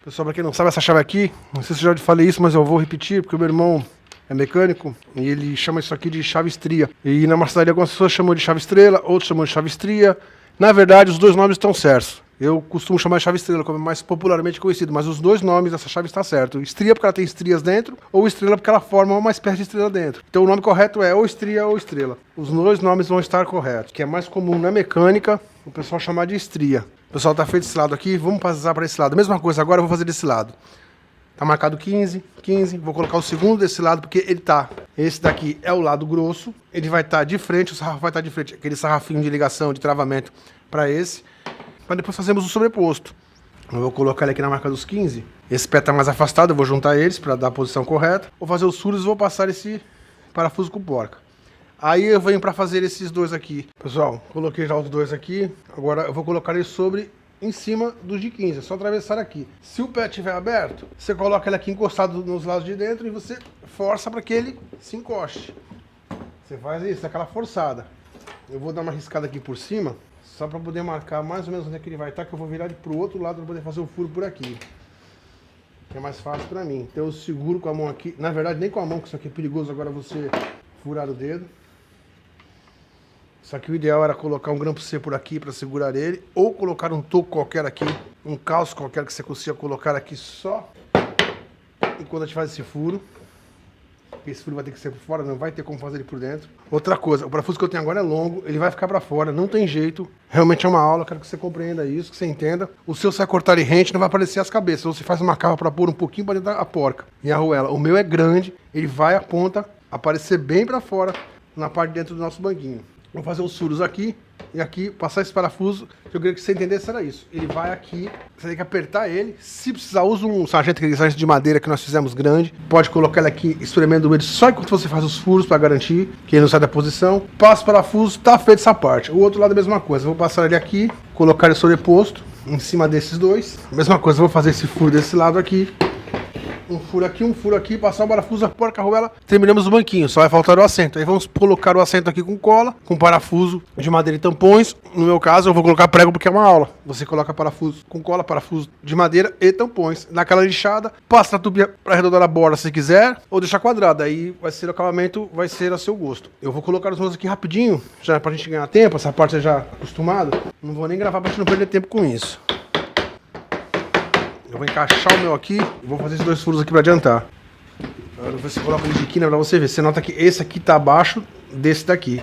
Pessoal, pra quem não sabe, essa chave aqui, não sei se eu já falei isso, mas eu vou repetir, porque o meu irmão é mecânico e ele chama isso aqui de chave estria. E na marcenaria algumas pessoas chamam de chave estrela, outros chamam de chave estria. Na verdade, os dois nomes estão certos. Eu costumo chamar de chave estrela, como é mais popularmente conhecido, mas os dois nomes dessa chave estão certos. Estria porque ela tem estrias dentro, ou estrela porque ela forma uma espécie de estrela dentro. Então o nome correto é ou estria ou estrela. Os dois nomes vão estar corretos, que é mais comum na mecânica o pessoal chamar de estria. O pessoal tá feito desse lado aqui, vamos passar para esse lado. Mesma coisa, agora eu vou fazer desse lado. Tá marcado 15, 15, vou colocar o segundo desse lado, porque ele tá... Esse daqui é o lado grosso, ele vai estar de frente, o sarrafo vai estar de frente, aquele sarrafinho de ligação, de travamento para esse, para depois fazermos o sobreposto. Eu vou colocar ele aqui na marca dos 15, esse pé tá mais afastado, eu vou juntar eles para dar a posição correta. Vou fazer os furos e vou passar esse parafuso com porca. Aí eu venho para fazer esses dois aqui. Pessoal, coloquei já os dois aqui, agora eu vou colocar eles em cima dos de 15, é só atravessar aqui. Se o pé estiver aberto, você coloca ele aqui encostado nos lados de dentro e você força para que ele se encoste. Você faz isso, aquela forçada. Eu vou dar uma riscada aqui por cima, só para poder marcar mais ou menos onde é que ele vai estar, que eu vou virar ele para o outro lado para poder fazer o furo por aqui. Que é mais fácil para mim. Então eu seguro com a mão aqui, na verdade nem com a mão, que isso aqui é perigoso agora você furar o dedo. Só que o ideal era colocar um grampo C por aqui para segurar ele, ou colocar um toco qualquer aqui, um calço qualquer que você consiga colocar aqui só enquanto a gente faz esse furo. Esse furo vai ter que ser por fora, não vai ter como fazer ele por dentro. Outra coisa, o parafuso que eu tenho agora é longo, ele vai ficar para fora, não tem jeito. Realmente é uma aula, quero que você compreenda isso, que você entenda. O seu você vai cortar ele rente, não vai aparecer as cabeças. Ou você faz uma cava para pôr um pouquinho para dentro da porca e a arruela. O meu é grande, ele vai a ponta aparecer bem para fora na parte de dentro do nosso banquinho. Vou fazer os furos aqui e aqui, passar esse parafuso, que eu queria que você entendesse era isso. Ele vai aqui, você tem que apertar ele. Se precisar, usa um sargento de madeira que nós fizemos grande. Pode colocar ele aqui, espremendo ele só enquanto você faz os furos para garantir que ele não sai da posição. Passa o parafuso, tá feito essa parte. O outro lado é a mesma coisa. Vou passar ele aqui, colocar ele sobreposto em cima desses dois. Mesma coisa, vou fazer esse furo desse lado aqui. Um furo aqui, passar o parafuso, a porca arruela, terminamos o banquinho, só vai faltar o assento. Aí vamos colocar o assento aqui com cola, com parafuso de madeira e tampões. No meu caso, eu vou colocar prego porque é uma aula. Você coloca parafuso com cola, parafuso de madeira e tampões. Naquela lixada, passa a tubinha para arredondar a borda se quiser, ou deixar quadrada. Aí vai ser o acabamento, vai ser a seu gosto. Eu vou colocar os meus aqui rapidinho, já pra gente ganhar tempo, essa parte é já acostumada. Não vou nem gravar pra gente não perder tempo com isso. Eu vou encaixar o meu aqui e vou fazer esses dois furos aqui para adiantar. Agora você coloca ele de quina para você ver. Você nota que esse aqui tá abaixo desse daqui.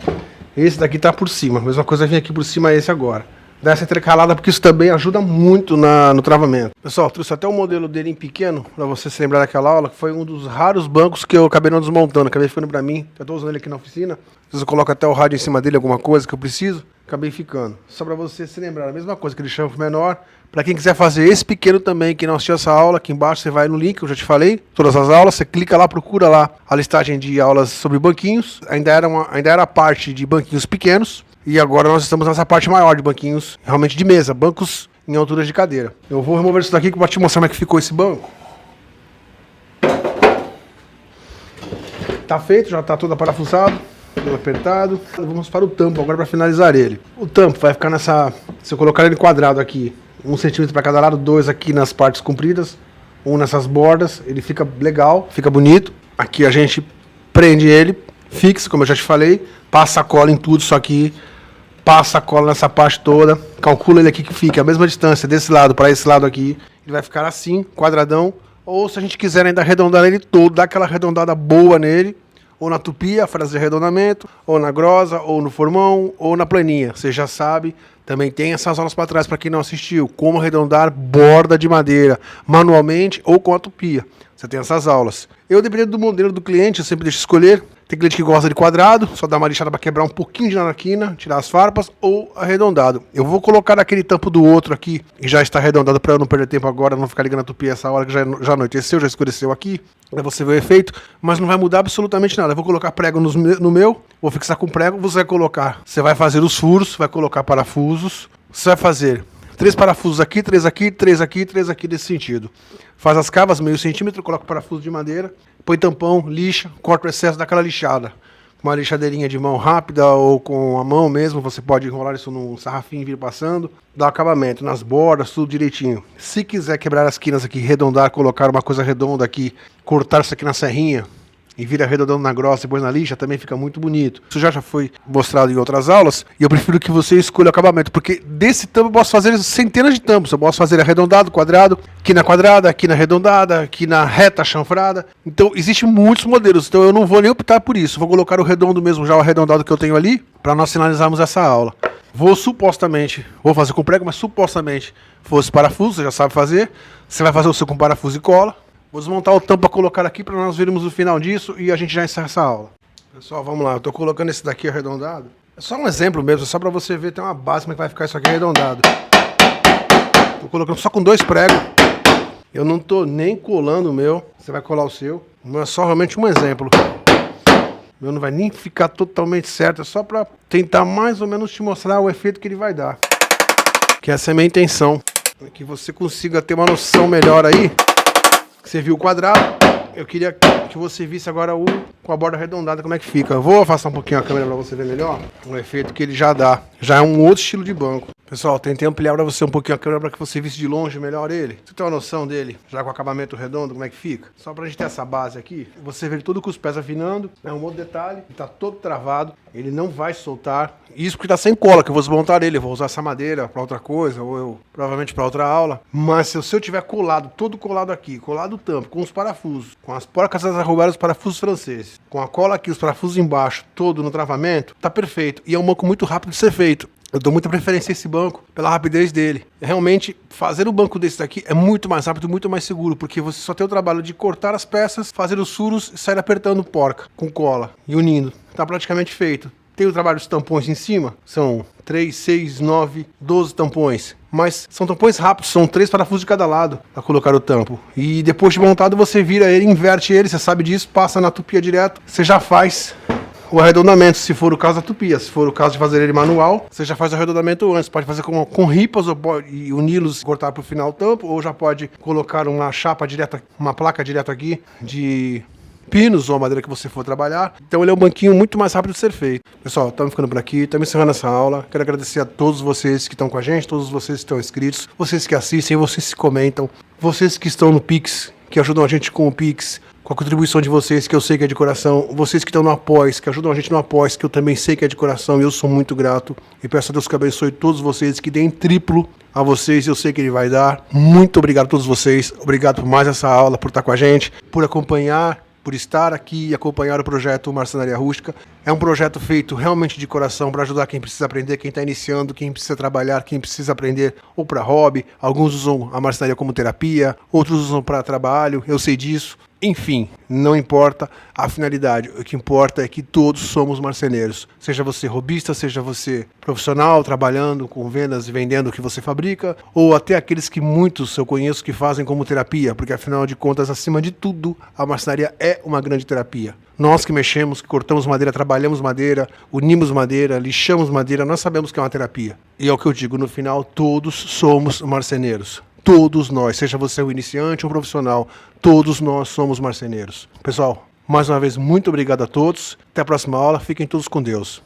Esse daqui tá por cima. A mesma coisa vem aqui por cima esse agora. Dá essa intercalada porque isso também ajuda muito no travamento. Pessoal, trouxe até o modelo dele em pequeno para você se lembrar daquela aula, que foi um dos raros bancos que eu acabei não desmontando. Acabei ficando para mim. Eu tô usando ele aqui na oficina. Às vezes eu coloco até o rádio em cima dele, alguma coisa que eu preciso. Acabei ficando. Só para você se lembrar, a mesma coisa, aquele chanfre menor. Para quem quiser fazer esse pequeno também, que não assistiu essa aula, aqui embaixo você vai no link, eu já te falei, todas as aulas, você clica lá, procura lá a listagem de aulas sobre banquinhos. Ainda era a parte de banquinhos pequenos, e agora nós estamos nessa parte maior de banquinhos, realmente de mesa, bancos em alturas de cadeira. Eu vou remover isso daqui para te mostrar como é que ficou esse banco. Tá feito, já tá todo parafusado. Tudo apertado. Vamos para o tampo agora para finalizar ele. O tampo vai ficar nessa... Se eu colocar ele quadrado aqui, 1 centímetro para cada lado, 2 aqui nas partes compridas, 1 nessas bordas, ele fica legal, fica bonito. Aqui a gente prende ele, fixa, como eu já te falei, passa a cola em tudo isso aqui, passa a cola nessa parte toda, calcula ele aqui que fica a mesma distância desse lado para esse lado aqui, ele vai ficar assim, quadradão. Ou se a gente quiser ainda arredondar ele todo, dar aquela arredondada boa nele, ou na tupia, fazer arredondamento, ou na grosa, ou no formão, ou na planinha. Você já sabe, também tem essas aulas para trás para quem não assistiu. Como arredondar borda de madeira, manualmente ou com a tupia. Você tem essas aulas. Eu, dependendo do modelo do cliente, eu sempre deixo escolher. Tem cliente que gosta de quadrado, só dá uma lixada para quebrar um pouquinho de nanaquina, tirar as farpas, ou arredondado. Eu vou colocar aquele tampo do outro aqui, que já está arredondado para eu não perder tempo agora, não ficar ligando a tupia essa hora que já anoiteceu, já escureceu aqui. Aí você vê o efeito, mas não vai mudar absolutamente nada. Eu vou colocar prego no meu, vou fixar com prego, você vai colocar. Você vai fazer os furos, vai colocar parafusos, você vai fazer 3 parafusos aqui, 3 aqui, 3 aqui, 3 aqui desse sentido. Faz as cavas, meio centímetro, coloca o parafuso de madeira, põe tampão, lixa, corta o excesso daquela lixada. Com uma lixadeirinha de mão rápida ou com a mão mesmo, você pode enrolar isso num sarrafinho e vir passando. Dá acabamento nas bordas, tudo direitinho. Se quiser quebrar as quinas aqui, arredondar, colocar uma coisa redonda aqui, cortar isso aqui na serrinha e vir arredondando na grossa e depois na lixa, também fica muito bonito. Isso já foi mostrado em outras aulas e eu prefiro que você escolha o acabamento, porque desse tampo eu posso fazer centenas de tampos. Eu posso fazer arredondado, quadrado, quina quadrada, quina arredondada, quina reta, chanfrada. Então existem muitos modelos, então eu não vou nem optar por isso. Vou colocar o redondo mesmo, já o arredondado que eu tenho ali, para nós finalizarmos essa aula. Vou fazer com prego, mas supostamente fosse parafuso, você já sabe fazer. Você vai fazer o seu com parafuso e cola. Vou desmontar o tampo para colocar aqui para nós vermos o final disso e a gente já encerra essa aula. Pessoal, vamos lá. Eu estou colocando esse daqui arredondado. É só um exemplo mesmo, só para você ver, tem uma base como é que vai ficar isso aqui arredondado. Estou colocando só com 2 pregos. Eu não estou nem colando o meu. Você vai colar o seu. O meu é só realmente um exemplo. O meu não vai nem ficar totalmente certo. É só para tentar mais ou menos te mostrar o efeito que ele vai dar. Que essa é a minha intenção. É que você consiga ter uma noção melhor aí. Você viu o quadrado, eu queria que você visse agora com a borda arredondada como é que fica. Eu vou afastar um pouquinho a câmera para você ver melhor o efeito que ele já dá. Já é um outro estilo de banco. Pessoal, tentei ampliar para você um pouquinho a câmera para que você visse de longe melhor ele. Você tem uma noção dele, já com o acabamento redondo, como é que fica? Só para a gente ter essa base aqui, você vê ele todo com os pés afinando. É um outro detalhe, ele está todo travado, ele não vai soltar. Isso porque está sem cola, que eu vou desmontar ele, eu vou usar essa madeira para outra coisa, ou eu provavelmente para outra aula. Mas se eu tiver colado, todo colado aqui, colado o tampo, com os parafusos, com as porcas das arrugadas, os parafusos franceses, com a cola aqui, os parafusos embaixo, todo no travamento, tá perfeito. E é um banco muito rápido de ser feito. Eu dou muita preferência a esse banco pela rapidez dele. Realmente, fazer um banco desse daqui é muito mais rápido, muito mais seguro, porque você só tem o trabalho de cortar as peças, fazer os furos e sair apertando porca com cola e unindo. Tá praticamente feito. Tem o trabalho dos tampões em cima, são 3, 6, 9, 12 tampões. Mas são tampões rápidos, são 3 parafusos de cada lado para colocar o tampo. E depois de montado você vira ele, inverte ele, você sabe disso, passa na tupia direto, você já faz o arredondamento, se for o caso da tupia. Se for o caso de fazer ele manual, você já faz o arredondamento antes. Pode fazer com ripas e uni-los, cortar para o final o tampo, ou já pode colocar uma chapa direta, uma placa direta aqui de pinos ou a madeira que você for trabalhar. Então ele é um banquinho muito mais rápido de ser feito. Pessoal, estamos ficando por aqui, estamos encerrando essa aula. Quero agradecer a todos vocês que estão com a gente, todos vocês que estão inscritos, vocês que assistem, vocês que comentam, vocês que estão no Pix, que ajudam a gente com o Pix, com a contribuição de vocês, que eu sei que é de coração, vocês que estão no Apoia, que ajudam a gente no Apoia, que eu também sei que é de coração, e eu sou muito grato. E peço a Deus que abençoe todos vocês, que deem triplo a vocês, eu sei que Ele vai dar. Muito obrigado a todos vocês, obrigado por mais essa aula, por estar com a gente, por acompanhar, por estar aqui e acompanhar o projeto Marcenaria Rústica. É um projeto feito realmente de coração para ajudar quem precisa aprender, quem está iniciando, quem precisa trabalhar, quem precisa aprender ou para hobby. Alguns usam a marcenaria como terapia, outros usam para trabalho, eu sei disso. Enfim, não importa a finalidade, o que importa é que todos somos marceneiros. Seja você hobbyista, seja você profissional, trabalhando com vendas e vendendo o que você fabrica, ou até aqueles que muitos eu conheço que fazem como terapia, porque afinal de contas, acima de tudo, a marcenaria é uma grande terapia. Nós que mexemos, que cortamos madeira, trabalhamos madeira, unimos madeira, lixamos madeira, nós sabemos que é uma terapia. E é o que eu digo, no final, todos somos marceneiros. Todos nós, seja você um iniciante ou um profissional, todos nós somos marceneiros. Pessoal, mais uma vez, muito obrigado a todos. Até a próxima aula. Fiquem todos com Deus.